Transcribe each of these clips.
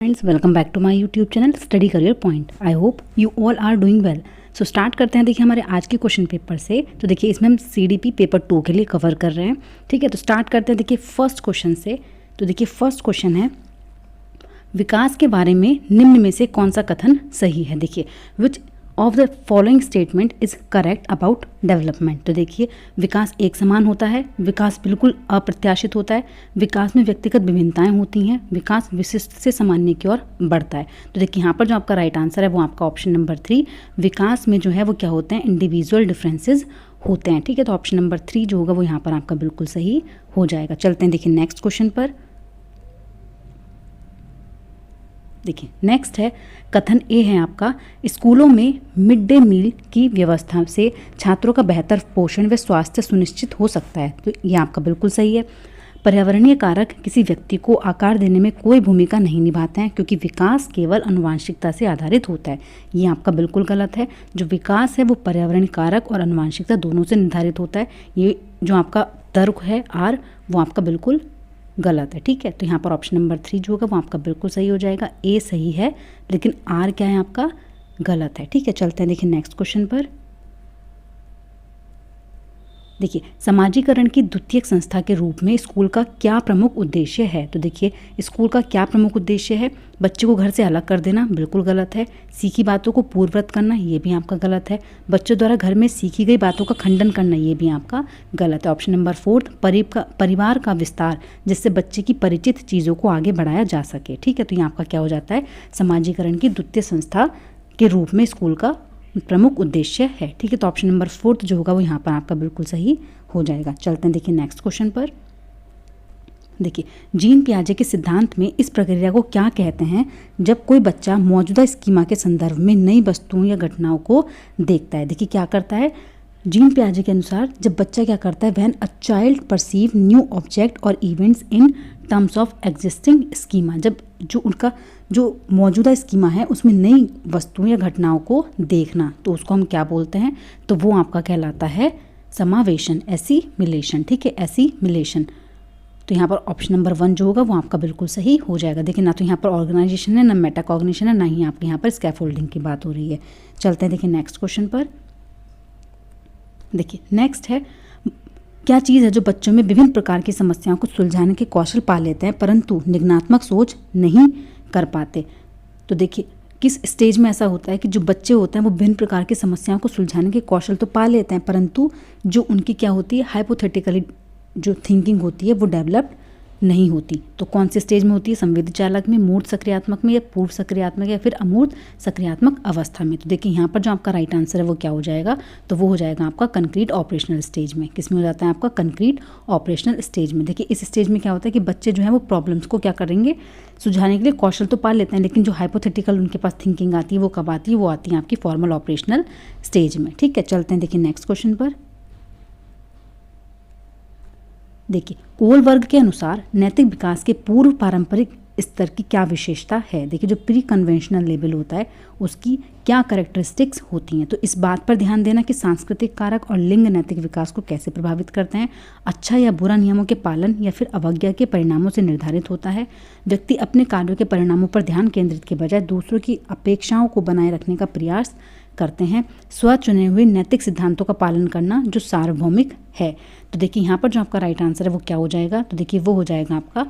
Friends, welcome back to my YouTube channel study career point. I hope you all are doing well. So start करते हैं। देखिए हमारे आज के question paper से। तो देखिए इसमें हम सीडीपी पेपर 2 के लिए कवर कर रहे हैं। ठीक है, तो स्टार्ट करते हैं देखिए फर्स्ट क्वेश्चन से। तो देखिए फर्स्ट क्वेश्चन है, विकास के बारे में निम्न में से कौन सा कथन सही है। देखिए which of the following statement is correct about development. तो देखिए विकास एक समान होता है, विकास बिल्कुल अप्रत्याशित होता है, विकास में व्यक्तिगत विभिन्नताएं होती हैं, विकास विशिष्ट से सामान्य की ओर बढ़ता है। तो देखिए यहाँ पर जो आपका राइट आंसर है वो आपका ऑप्शन नंबर 3, विकास में जो है वो क्या होते हैं, इंडिविजुअल डिफरेंसेस होते हैं। ठीक है, तो ऑप्शन नंबर 3 जो होगा वो यहाँ पर आपका बिल्कुल सही हो जाएगा। चलते हैं देखिए नेक्स्ट क्वेश्चन पर। देखिए नेक्स्ट है, कथन ए है आपका, स्कूलों में मिड डे मील की व्यवस्था से छात्रों का बेहतर पोषण व स्वास्थ्य सुनिश्चित हो सकता है। तो ये आपका बिल्कुल सही है। पर्यावरणीय कारक किसी व्यक्ति को आकार देने में कोई भूमिका नहीं निभाते हैं क्योंकि विकास केवल आनुवांशिकता से आधारित होता है। ये आपका बिल्कुल गलत है। जो विकास है वो पर्यावरणीय कारक और आनुवांशिकता दोनों से निर्धारित होता है। ये जो आपका तर्क है आर, वो आपका बिल्कुल गलत है। ठीक है, तो यहाँ पर ऑप्शन नंबर 3 जो होगा वो आपका बिल्कुल सही हो जाएगा। ए सही है लेकिन आर क्या है आपका गलत है। ठीक है, चलते हैं देखिए नेक्स्ट क्वेश्चन पर। देखिए समाजीकरण की द्वितीयक संस्था के रूप में स्कूल का क्या प्रमुख उद्देश्य है। तो देखिए स्कूल का क्या प्रमुख उद्देश्य है, बच्चे को घर से अलग कर देना, बिल्कुल गलत है। सीखी बातों को पूर्ववत करना, ये भी आपका गलत है। बच्चों द्वारा घर में सीखी गई बातों का खंडन करना, ये भी आपका गलत है। ऑप्शन नंबर 4, परिवार का विस्तार जिससे बच्चे की परिचित चीज़ों को आगे बढ़ाया जा सके। ठीक है, तो ये आपका क्या हो जाता है, समाजीकरण की द्वितीय संस्था के रूप में स्कूल का प्रमुख उद्देश्य है। ठीक है, तो ऑप्शन नंबर 4 जो होगा वो यहाँ पर आपका बिल्कुल सही हो जाएगा। चलते हैं देखिए नेक्स्ट क्वेश्चन पर। देखिए जीन पियाजे के सिद्धांत में इस प्रक्रिया को क्या कहते हैं जब कोई बच्चा मौजूदा स्कीमा के संदर्भ में नई वस्तुओं या घटनाओं को देखता है। देखिए क्या करता है, जीन पियाजे के अनुसार जब बच्चा क्या करता है, when a child perceive new object और events in terms of existing schema, जब जो उनका जो मौजूदा स्कीमा है उसमें नई वस्तुओं या घटनाओं को देखना, तो उसको हम क्या बोलते हैं, तो वो आपका कहलाता है समावेशन, एसिमिलेशन। ठीक है, एसिमिलेशन। तो यहाँ पर ऑप्शन नंबर 1 जो होगा वो आपका बिल्कुल सही हो जाएगा। देखिए ना तो यहाँ पर ऑर्गेनाइजेशन है, ना मेटाकॉग्निशन है, ना ही आपके यहाँ पर स्कैफोल्डिंग की बात हो रही है। चलते हैं देखिए नेक्स्ट क्वेश्चन पर। देखिए नेक्स्ट है, क्या चीज़ है जो बच्चों में विभिन्न प्रकार की समस्याओं को सुलझाने के कौशल पा लेते हैं परंतु निगनात्मक सोच नहीं कर पाते। तो देखिए किस स्टेज में ऐसा होता है कि जो बच्चे होते हैं वो विभिन्न प्रकार की समस्याओं को सुलझाने के कौशल तो पा लेते हैं परंतु जो उनकी क्या होती है, हाइपोथेटिकली जो थिंकिंग होती है वो डेवलप्ड नहीं होती। तो कौन से स्टेज में होती है, संवेदी चालक में, मूर्त सक्रियात्मक में, या पूर्व सक्रियात्मक, या फिर अमूर्त सक्रियात्मक अवस्था में। तो देखिए यहाँ पर जो आपका राइट आंसर है वो क्या हो जाएगा, तो वो हो जाएगा आपका कंक्रीट ऑपरेशनल स्टेज में। किस में हो जाता है आपका कंक्रीट ऑपरेशनल स्टेज में। देखिए इस स्टेज में क्या होता है कि बच्चे जो है वो प्रॉब्लम्स को क्या करेंगे, सुलझाने के लिए कौशल तो पा लेते हैं लेकिन जो हाइपोथेटिकल उनके पास थिंकिंग आती है वो कब आती है, वो आती है आपकी फॉर्मल ऑपरेशनल स्टेज में। ठीक है, चलते हैं देखिए नेक्स्ट क्वेश्चन पर। देखिए कोल वर्ग के अनुसार नैतिक विकास के पूर्व पारंपरिक स्तर की क्या विशेषता है। देखिए जो प्री कन्वेंशनल लेवल होता है उसकी क्या कैरेक्टरिस्टिक्स होती हैं। तो इस बात पर ध्यान देना कि सांस्कृतिक कारक और लिंग नैतिक विकास को कैसे प्रभावित करते हैं, अच्छा या बुरा नियमों के पालन या फिर अवज्ञा के परिणामों से निर्धारित होता है, व्यक्ति अपने कार्यों के परिणामों पर ध्यान केंद्रित के बजाय दूसरों की अपेक्षाओं को बनाए रखने का प्रयास करते हैं, स्व चुने हुए नैतिक सिद्धांतों का पालन करना जो सार्वभौमिक है। तो देखिए यहाँ पर जो आपका राइट आंसर है वो क्या हो जाएगा, तो देखिए वो हो जाएगा आपका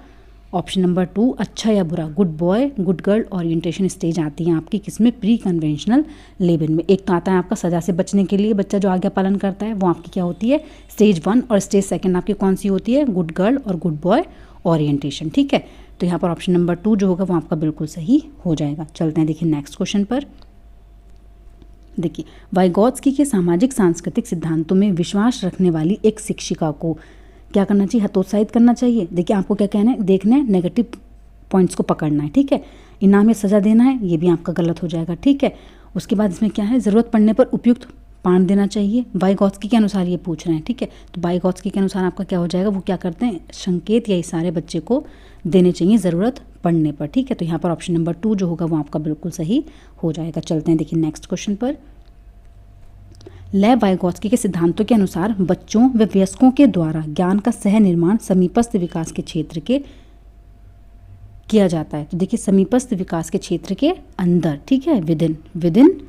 ऑप्शन नंबर 2, अच्छा या बुरा, good boy good girl orientation stage आती है आपकी किसमें, प्री कन्वेंशनल लेवल में। एक तो आता है आपका सजा से बचने के लिए बच्चा जो आज्ञा पालन करता है, वो आपकी क्या होती है स्टेज 1, और स्टेज 2 आपकी कौन सी होती है, गुड गर्ल और गुड बॉय ओरिएंटेशन। ठीक है, तो यहाँ पर ऑप्शन नंबर 2 जो होगा वो आपका बिल्कुल सही हो जाएगा। चलते हैं देखिए नेक्स्ट क्वेश्चन पर। देखिए वाइगोत्स्की के सामाजिक सांस्कृतिक सिद्धांतों में विश्वास रखने वाली एक शिक्षिका को क्या करना चाहिए, हतोत्साहित करना चाहिए। देखिए आपको क्या कहना है, देखना है, नेगेटिव पॉइंट्स को पकड़ना है। ठीक है, इनाम या सज़ा देना है, ये भी आपका गलत हो जाएगा। ठीक है, उसके बाद इसमें क्या है, ज़रूरत पड़ने पर उपयुक्त पान देना चाहिए। वाइगोत्स्की के अनुसार ये पूछ रहे हैं। ठीक है, तो वाइगोत्स्की के अनुसार आपका क्या हो जाएगा, वो क्या करते हैं, संकेत या इशारे बच्चे को देने चाहिए ज़रूरत पड़ने पर। ठीक है, तो यहाँ पर ऑप्शन नंबर 2 जो होगा वो आपका बिल्कुल सही हो जाएगा। चलते हैं देखिए नेक्स्ट क्वेश्चन पर। लेव वाइगोत्स्की के सिद्धांतों के अनुसार बच्चों व वयस्कों के द्वारा ज्ञान का सह निर्माण समीपस्थ विकास के क्षेत्र के किया जाता है। तो देखिए समीपस्थ विकास के क्षेत्र के अंदर, ठीक है, विदिन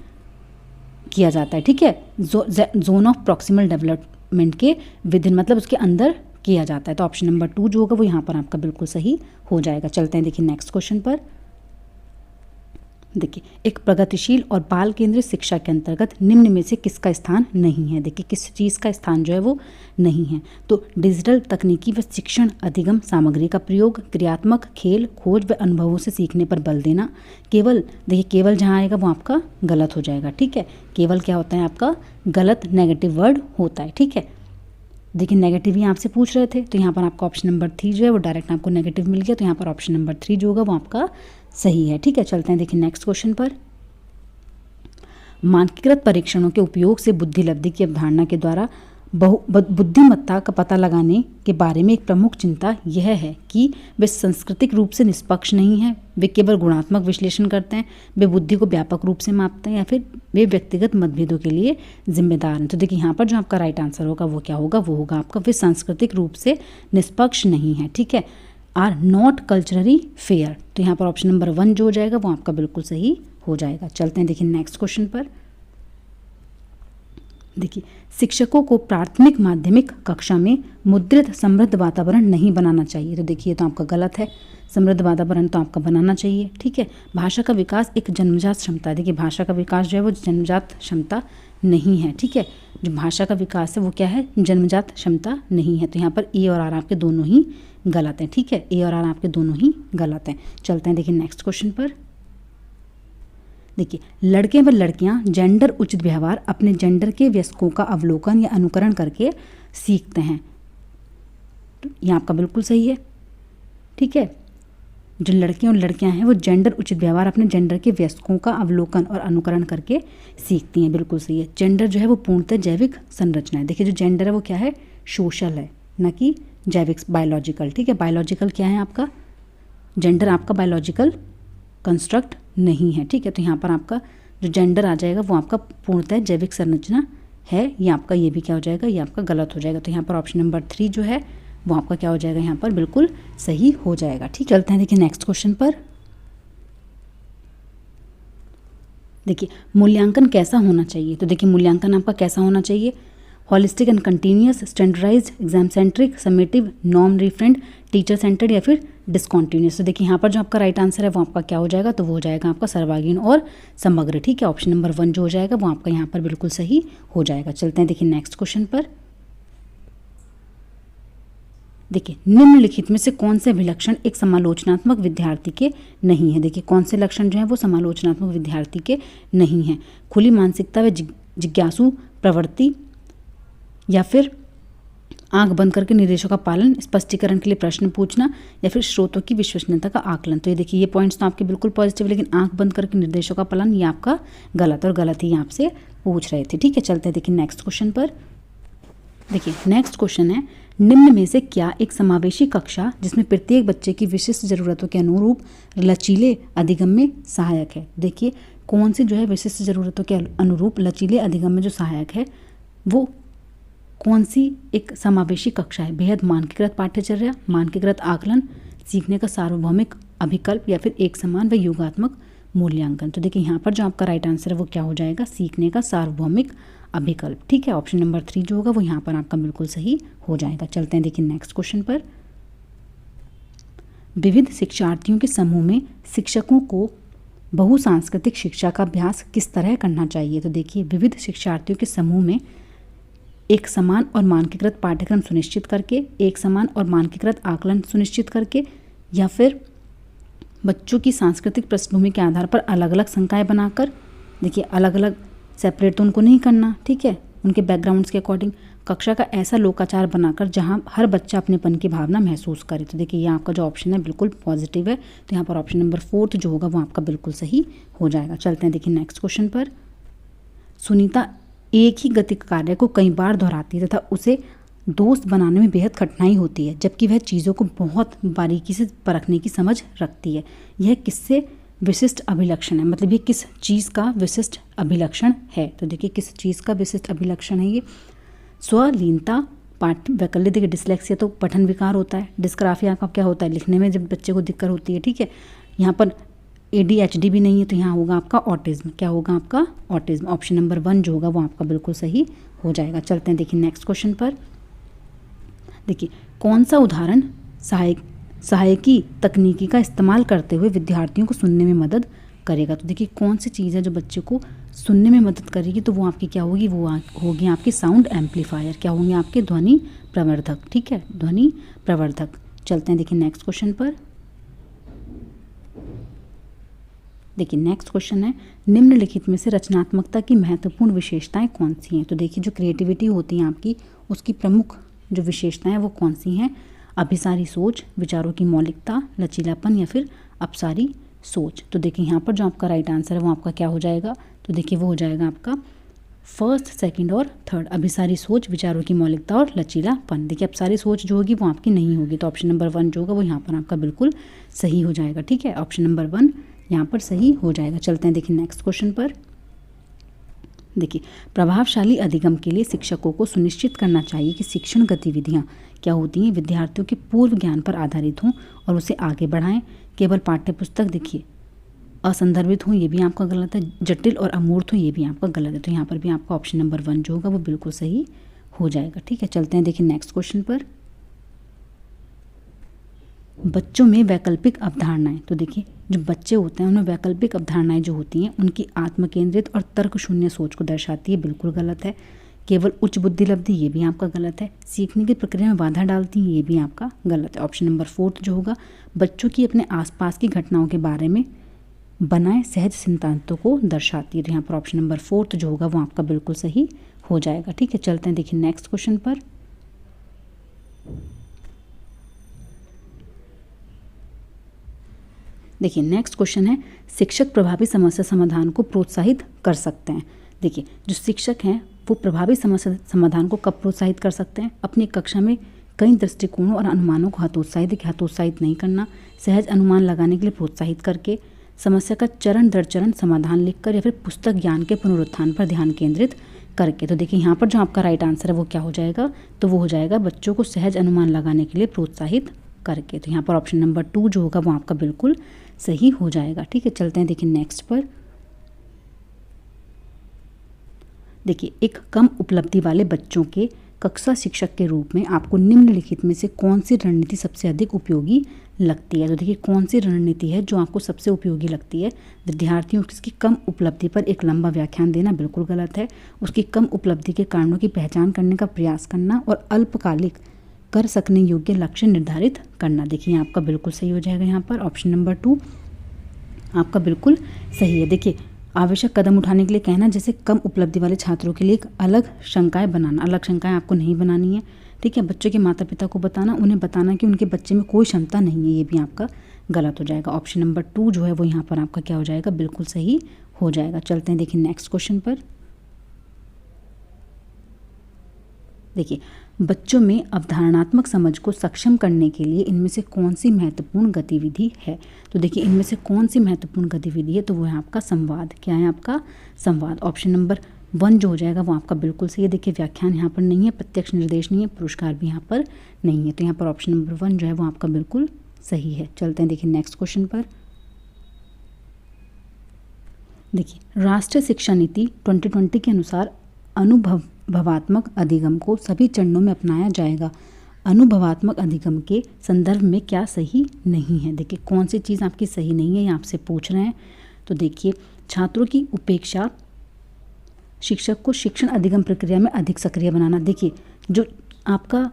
किया जाता है, ठीक है। जोन ऑफ प्रॉक्सिमल डेवलपमेंट के विदिन मतलब उसके अंदर किया जाता है। तो ऑप्शन नंबर 2 जो होगा वो यहाँ पर आपका बिल्कुल सही हो जाएगा। चलते हैं देखिए नेक्स्ट क्वेश्चन पर। देखिए एक प्रगतिशील और बाल केंद्रित शिक्षा के अंतर्गत निम्न में से किसका स्थान नहीं है। देखिए किस चीज़ का स्थान जो है वो नहीं है। तो डिजिटल तकनीकी व शिक्षण अधिगम सामग्री का प्रयोग, क्रियात्मक खेल, खोज व अनुभवों से सीखने पर बल देना। केवल देखिए केवल जहाँ आएगा वो आपका गलत हो जाएगा, ठीक है। केवल क्या होता है आपका गलत नेगेटिव वर्ड होता है, ठीक है। देखिए नेगेटिव ही आपसे पूछ रहे थे तो यहाँ पर आपका ऑप्शन नंबर 3 जो है वो डायरेक्ट आपको नेगेटिव मिल गया। तो यहाँ पर ऑप्शन नंबर 3 जो होगा वो आपका सही है, ठीक है। चलते हैं देखिए नेक्स्ट क्वेश्चन पर। मानकीकृत परीक्षणों के उपयोग से बुद्धिलब्धि की अवधारणा के द्वारा बुद्धिमत्ता का पता लगाने के बारे में एक प्रमुख चिंता यह है कि वे सांस्कृतिक रूप से निष्पक्ष नहीं हैं, वे केवल गुणात्मक विश्लेषण करते हैं, वे बुद्धि को व्यापक रूप से मापते हैं या फिर वे व्यक्तिगत मतभेदों के लिए जिम्मेदार हैं। तो देखिए यहाँ पर जो आपका राइट आंसर होगा वो क्या होगा, वो होगा आपका वे सांस्कृतिक रूप से निष्पक्ष नहीं है, ठीक है। Are not culturally fair. तो यहाँ पर ऑप्शन नंबर 1 जो हो जाएगा वो आपका बिल्कुल सही हो जाएगा। चलते हैं देखिए नेक्स्ट क्वेश्चन पर। देखिए शिक्षकों को प्राथमिक माध्यमिक कक्षा में मुद्रित समृद्ध वातावरण नहीं बनाना चाहिए। तो देखिए तो आपका गलत है, समृद्ध वातावरण तो आपका बनाना चाहिए, ठीक है। भाषा का विकास एक जन्मजात क्षमता है। देखिए भाषा का विकास जो है वो जन्मजात क्षमता नहीं है, ठीक है। जो भाषा का विकास है वो क्या है, जन्मजात क्षमता नहीं है। तो यहाँ पर ए और आर आपके दोनों ही गलत हैं, ठीक है। ए और आर आपके दोनों ही गलत हैं। चलते हैं देखिए नेक्स्ट क्वेश्चन पर। देखिए लड़के व लड़कियां जेंडर उचित व्यवहार अपने जेंडर के वयस्कों का अवलोकन या अनुकरण करके सीखते हैं। तो ये आपका बिल्कुल सही है, ठीक है। जो लड़के और लड़कियां हैं वो जेंडर उचित व्यवहार अपने जेंडर के वयस्कों का अवलोकन और अनुकरण करके सीखती हैं, बिल्कुल सही है। जेंडर जो है वो पूर्णतः जैविक संरचना है। देखिए जो जेंडर है वो क्या है, सोशल है, न कि जैविक बायोलॉजिकल, ठीक है। बायोलॉजिकल क्या है आपका, जेंडर आपका बायोलॉजिकल कंस्ट्रक्ट नहीं है, ठीक है। तो यहाँ पर आपका जो जेंडर आ जाएगा वो आपका पूर्णतः जैविक संरचना है। ये आपका ये भी क्या हो जाएगा, ये आपका गलत हो जाएगा। तो यहाँ पर ऑप्शन नंबर 3 जो है वो आपका क्या हो जाएगा, यहाँ पर बिल्कुल सही हो जाएगा, ठीक। चलते हैं देखिए नेक्स्ट क्वेश्चन पर। देखिए मूल्यांकन कैसा होना चाहिए। तो देखिए मूल्यांकन आपका कैसा होना चाहिए, holistic and continuous, standardised, exam centric, summative, norm referent, teacher centred या फिर डिसकॉन्टिन्यूअस। तो देखिए यहाँ पर जो आपका राइट आंसर है वो आपका क्या हो जाएगा, तो वो हो जाएगा आपका सर्वांगीण और समग्र, ठीक है। ऑप्शन नंबर 1 जो हो जाएगा वो आपका यहाँ पर बिल्कुल सही हो जाएगा। चलते हैं देखिए नेक्स्ट क्वेश्चन पर। देखिए निम्नलिखित में से कौन से अभिलक्षण एक समालोचनात्मक विद्यार्थी के नहीं है। देखिए कौन से लक्षण जो है वो समालोचनात्मक विद्यार्थी के नहीं है, खुली मानसिकता व जिज्ञासु प्रवृत्ति, या फिर आंख बंद करके निर्देशों का पालन, स्पष्टीकरण के लिए प्रश्न पूछना, या फिर स्रोतों की विश्वसनीयता का आकलन। तो ये देखिए ये पॉइंट्स तो आपके बिल्कुल पॉजिटिव, लेकिन आंख बंद करके निर्देशों का पालन ये आपका गलत, और गलत ही आपसे पूछ रहे थे, ठीक है। चलते हैं देखिए नेक्स्ट क्वेश्चन पर। देखिए नेक्स्ट क्वेश्चन है, निम्न में से क्या एक समावेशी कक्षा जिसमें प्रत्येक बच्चे की विशिष्ट जरूरतों के अनुरूप लचीले अधिगम में सहायक है। देखिए कौन सी जो है विशिष्ट जरूरतों के अनुरूप लचीले अधिगम में जो सहायक है वो कौन सी एक समावेशी कक्षा है। बेहद मानकीकृत पाठ्यचर्या, मानकीकृत आकलन, सीखने का सार्वभौमिक अभिकल्प, या फिर एक समान व योगात्मक मूल्यांकन। तो देखिए यहाँ पर जो आपका राइट आंसर है वो क्या हो जाएगा, सीखने का सार्वभौमिक अभिकल्प, ठीक है। ऑप्शन नंबर 3 जो होगा वो यहाँ पर आपका बिल्कुल सही हो जाएगा। चलते हैं देखिए नेक्स्ट क्वेश्चन पर। विविध शिक्षार्थियों के समूह में शिक्षकों को बहुसांस्कृतिक शिक्षा का अभ्यास किस तरह करना चाहिए। तो देखिए विविध शिक्षार्थियों के समूह में एक समान और मानकीकृत पाठ्यक्रम सुनिश्चित करके, एक समान और मानकीकृत आकलन सुनिश्चित करके, या फिर बच्चों की सांस्कृतिक पृष्ठभूमि के आधार पर अलग अलग संकाय बनाकर। देखिए अलग अलग सेपरेट तो उनको नहीं करना, ठीक है, उनके बैकग्राउंड्स के अकॉर्डिंग कक्षा का ऐसा लोकाचार बनाकर जहां हर बच्चा अपनेपन की भावना महसूस करे। तो देखिए ये आपका जो ऑप्शन है बिल्कुल पॉजिटिव है। तो यहाँ पर ऑप्शन नंबर 4 जो होगा वो आपका बिल्कुल सही हो जाएगा। चलते हैं देखिए नेक्स्ट क्वेश्चन पर। सुनीता एक ही गति कार्य को कई बार दोहराती है तथा उसे दोस्त बनाने में बेहद कठिनाई होती है, जबकि वह चीज़ों को बहुत बारीकी से परखने की समझ रखती है। यह किससे विशिष्ट अभिलक्षण है, मतलब ये किस चीज़ का विशिष्ट अभिलक्षण है। तो देखिए किस चीज़ का विशिष्ट अभिलक्षण है ये, स्वलीनता, पाठ वैकल्य, देखिए डिसलेक्सिया तो पठन विकार होता है, डिस्ग्राफिया का क्या होता है, लिखने में जब बच्चे को दिक्कत होती है, ठीक है। यहाँ पर ADHD भी नहीं है, तो यहाँ होगा आपका ऑटिज्म। क्या होगा आपका ऑटिज्म। ऑप्शन नंबर 1 जो होगा वो आपका बिल्कुल सही हो जाएगा। चलते हैं देखिए नेक्स्ट क्वेश्चन पर। देखिए कौन सा उदाहरण सहायकी तकनीकी का इस्तेमाल करते हुए विद्यार्थियों को सुनने में मदद करेगा। तो देखिए कौन सी चीज़ है जो बच्चे को सुनने में मदद करेगी, तो वो आपकी क्या होगी, वो होगी आपकी साउंड एम्पलीफायर। क्या होंगे आपके ध्वनि प्रवर्धक, ठीक है, ध्वनि प्रवर्धक। चलते हैं देखिए नेक्स्ट क्वेश्चन पर। देखिए नेक्स्ट क्वेश्चन है, निम्नलिखित में से रचनात्मकता की महत्वपूर्ण विशेषताएं कौन सी हैं। तो देखिए जो क्रिएटिविटी होती है आपकी, उसकी प्रमुख जो विशेषताएं हैं वो कौन सी हैं। अभिसारी सोच, विचारों की मौलिकता, लचीलापन या फिर अपसारी सोच। तो देखिए यहाँ पर जो आपका राइट आंसर है वो आपका क्या हो जाएगा, तो देखिए वो हो जाएगा आपका फर्स्ट, सेकंड और थर्ड। अभिसारी सोच, विचारों की मौलिकता और लचीलापन। देखिए अपसारी सोच जो होगी वो आपकी नहीं होगी, तो ऑप्शन नंबर 1 जो होगा वो यहाँ पर आपका बिल्कुल सही हो जाएगा, ठीक है। ऑप्शन नंबर 1 यहाँ पर सही हो जाएगा। चलते हैं देखिए नेक्स्ट क्वेश्चन पर। देखिए प्रभावशाली अधिगम के लिए शिक्षकों को सुनिश्चित करना चाहिए कि शिक्षण गतिविधियाँ क्या होती हैं, विद्यार्थियों के पूर्व ज्ञान पर आधारित हों और उसे आगे बढ़ाएं। केवल पाठ्यपुस्तक देखिए असंदर्भित हो, ये भी आपका गलत है। जटिल और अमूर्त हो, ये भी आपका गलत है। तो यहाँ पर भी आपका ऑप्शन नंबर 1 जो होगा वो बिल्कुल सही हो जाएगा, ठीक है। चलते हैं देखिए नेक्स्ट क्वेश्चन पर। बच्चों में वैकल्पिक अवधारणाएं। तो देखिए जो बच्चे होते हैं उनमें वैकल्पिक अवधारणाएं जो होती हैं उनकी आत्मकेंद्रित और तर्क शून्य सोच को दर्शाती है, बिल्कुल गलत है। केवल उच्च बुद्धि लब्धि, ये भी आपका गलत है। सीखने की प्रक्रिया में बाधा डालती हैं, ये भी आपका गलत है। ऑप्शन नंबर 4 जो होगा, बच्चों की अपने आसपास की घटनाओं के बारे में बनाए सहज सिद्धांतों को दर्शाती है। तो यहाँ पर ऑप्शन नंबर 4 जो होगा वो आपका बिल्कुल सही हो जाएगा, ठीक है। चलते हैं देखिए नेक्स्ट क्वेश्चन पर। देखिए नेक्स्ट क्वेश्चन है, शिक्षक प्रभावी समस्या समाधान को प्रोत्साहित कर सकते हैं। देखिए जो शिक्षक हैं वो प्रभावी समस्या समाधान को कब प्रोत्साहित कर सकते हैं, अपनी कक्षा में कई दृष्टिकोणों और अनुमानों को हतोत्साहित नहीं करना, सहज अनुमान लगाने के लिए प्रोत्साहित करके, समस्या का चरण दर चरण समाधान लिखकर, या फिर पुस्तक ज्ञान के पुनरुत्थान पर ध्यान केंद्रित करके। तो देखिए यहाँ पर जो आपका राइट आंसर है वो क्या हो जाएगा, तो वो हो जाएगा बच्चों को सहज अनुमान लगाने के लिए प्रोत्साहित करके। तो यहाँ पर ऑप्शन नंबर 2 जो होगा वो आपका बिल्कुल सही हो जाएगा, ठीक है। चलते हैं देखिए नेक्स्ट पर। देखिए एक कम उपलब्धि वाले बच्चों के कक्षा शिक्षक के रूप में आपको निम्नलिखित में से कौन सी रणनीति सबसे अधिक उपयोगी लगती है। तो देखिए कौन सी रणनीति है जो आपको सबसे उपयोगी लगती है। विद्यार्थियों की कम उपलब्धि पर एक लंबा व्याख्यान देना, बिल्कुल गलत है। उसकी कम उपलब्धि के कारणों की पहचान करने का प्रयास करना और अल्पकालिक कर सकने योग्य लक्ष्य निर्धारित करना। देखिए आपका बिल्कुल सही हो जाएगा। यहाँ पर ऑप्शन नंबर 2 आपका बिल्कुल सही है। देखिए आवश्यक कदम उठाने के लिए कहना, जैसे कम उपलब्धि वाले छात्रों के लिए एक अलग शंकाएं बनाना। अलग शंकाएं आपको नहीं बनानी है, ठीक है। बच्चों के माता पिता को बताना, उन्हें बताना कि उनके बच्चे में कोई क्षमता नहीं है, ये भी आपका गलत हो जाएगा। ऑप्शन नंबर 2 जो है वो यहाँ पर आपका क्या हो जाएगा, बिल्कुल सही हो जाएगा। चलते हैं देखिए नेक्स्ट क्वेश्चन पर। देखिए बच्चों में अवधारणात्मक समझ को सक्षम करने के लिए इनमें से कौन सी महत्वपूर्ण गतिविधि है। तो देखिए इनमें से कौन सी महत्वपूर्ण गतिविधि है, तो वो है आपका संवाद। क्या है आपका संवाद। ऑप्शन नंबर 1 जो हो जाएगा वो आपका बिल्कुल सही है। देखिए व्याख्यान यहाँ पर नहीं है, प्रत्यक्ष निर्देश नहीं है, पुरस्कार भी यहाँ पर नहीं है। तो यहाँ पर ऑप्शन नंबर 1 जो है वो आपका बिल्कुल सही है। चलते हैं देखिए नेक्स्ट क्वेश्चन पर। देखिए राष्ट्रीय शिक्षा नीति 2020 के अनुसार अनुभवात्मक अधिगम को सभी चरणों में अपनाया जाएगा। अनुभवात्मक अधिगम के संदर्भ में क्या सही नहीं है। देखिए कौन सी चीज़ आपकी सही नहीं है, ये आपसे पूछ रहे हैं। तो देखिए छात्रों की उपेक्षा, शिक्षक को शिक्षण अधिगम प्रक्रिया में अधिक सक्रिय बनाना। देखिए जो आपका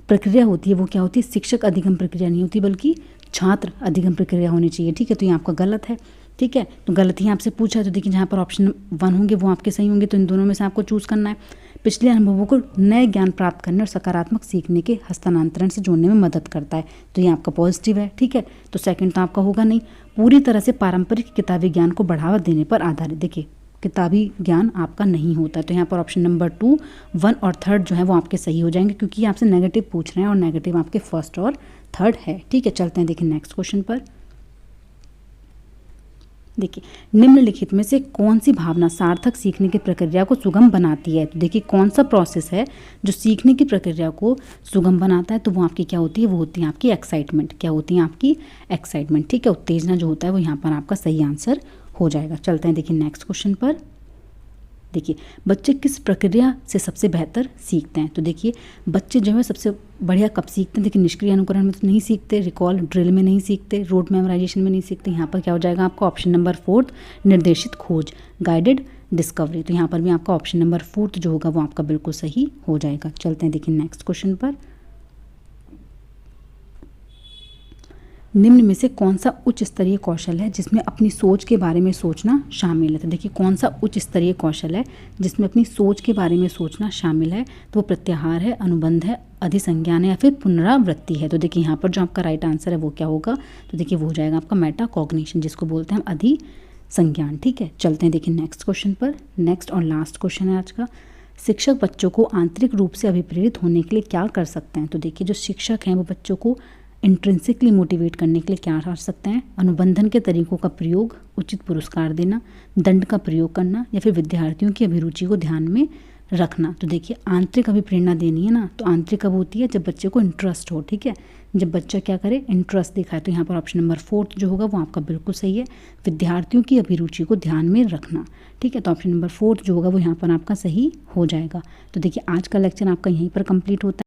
प्रक्रिया होती है वो क्या होती है, शिक्षक अधिगम प्रक्रिया नहीं होती बल्कि छात्र अधिगम प्रक्रिया होनी चाहिए, ठीक है। तो ये आपका गलत है, ठीक है। तो गलत ही आपसे पूछा है। तो देखिए जहाँ पर ऑप्शन 1 होंगे वो आपके सही होंगे, तो इन दोनों में से आपको चूज़ करना है। पिछले अनुभवों को नए ज्ञान प्राप्त करने और सकारात्मक सीखने के हस्तांतरण से जोड़ने में मदद करता है, तो ये आपका पॉजिटिव है, ठीक है। तो सेकंड तो आपका होगा नहीं। पूरी तरह से पारंपरिक किताबी ज्ञान को बढ़ावा देने पर आधारित। देखिए किताबी ज्ञान आपका नहीं होता है, तो यहाँ पर ऑप्शन नंबर 2, 1 और 3 जो है वो आपके सही हो जाएंगे, क्योंकि आपसे नेगेटिव पूछ रहे हैं और नेगेटिव आपके फर्स्ट और थर्ड है, ठीक है। चलते हैं देखिए नेक्स्ट क्वेश्चन पर। देखिए, निम्नलिखित में से कौन सी भावना सार्थक सीखने की प्रक्रिया को सुगम बनाती है? तो देखिए, कौन सा प्रोसेस है जो सीखने की प्रक्रिया को सुगम बनाता है? तो वो आपकी क्या होती है? वो होती है आपकी एक्साइटमेंट। क्या होती है आपकी? एक्साइटमेंट। ठीक है, उत्तेजना जो होता है वो यहाँ पर आपका सही आंसर हो जाएगा। चलते हैं देखिए नेक्स्ट क्वेश्चन पर। देखिए, बच्चे किस प्रक्रिया से सबसे बेहतर सीखते हैं? तो देखिए, बच्चे जो है सबसे बढ़िया कब सीखते हैं? देखिए, निष्क्रिय अनुकरण में तो नहीं सीखते, रिकॉल ड्रिल में नहीं सीखते, रोड मेमोराइजेशन में नहीं सीखते। यहाँ पर क्या हो जाएगा आपका? ऑप्शन नंबर 4 निर्देशित खोज, गाइडेड डिस्कवरी। तो यहाँ पर भी आपका ऑप्शन नंबर 4 जो होगा वो आपका बिल्कुल सही हो जाएगा। चलते हैं देखिए नेक्स्ट क्वेश्चन पर। निम्न में से कौन सा उच्च स्तरीय कौशल है जिसमें अपनी सोच के बारे में सोचना शामिल है? तो देखिए, कौन सा उच्च स्तरीय कौशल है जिसमें अपनी सोच के बारे में सोचना शामिल है? तो वो प्रत्याहार है, अनुबंध है, अधिसंज्ञान है या फिर पुनरावृत्ति है? तो देखिए, यहाँ पर जो आपका राइट आंसर है वो क्या होगा? तो देखिए, वो हो जाएगा आपका मेटाकॉग्निशन, जिसको बोलते हैं हम अधिसंज्ञान। ठीक है, चलते हैं देखिए नेक्स्ट क्वेश्चन पर। नेक्स्ट और लास्ट क्वेश्चन है आज का। शिक्षक बच्चों को आंतरिक रूप से अभिप्रेरित होने के लिए क्या कर सकते हैं? तो देखिए, जो शिक्षक हैं वो बच्चों को इंट्रिंसिकली मोटिवेट करने के लिए क्या कर सकते हैं? अनुबंधन के तरीकों का प्रयोग, उचित पुरस्कार देना, दंड का प्रयोग करना या फिर विद्यार्थियों की अभिरुचि को ध्यान में रखना। तो देखिए, आंतरिक अभिप्रेरणा देनी है ना, तो आंतरिक कब होती है? जब बच्चे को इंटरेस्ट हो। ठीक है, जब बच्चा क्या करे? इंटरेस्ट दिखाए। तो यहाँ पर ऑप्शन नंबर 4 जो होगा वो आपका बिल्कुल सही है, विद्यार्थियों की अभिरुचि को ध्यान में रखना। ठीक है, तो ऑप्शन नंबर 4 जो होगा वो यहाँ पर आपका सही हो जाएगा। तो देखिए, आज का लेक्चर आपका यहीं पर कंप्लीट होता है।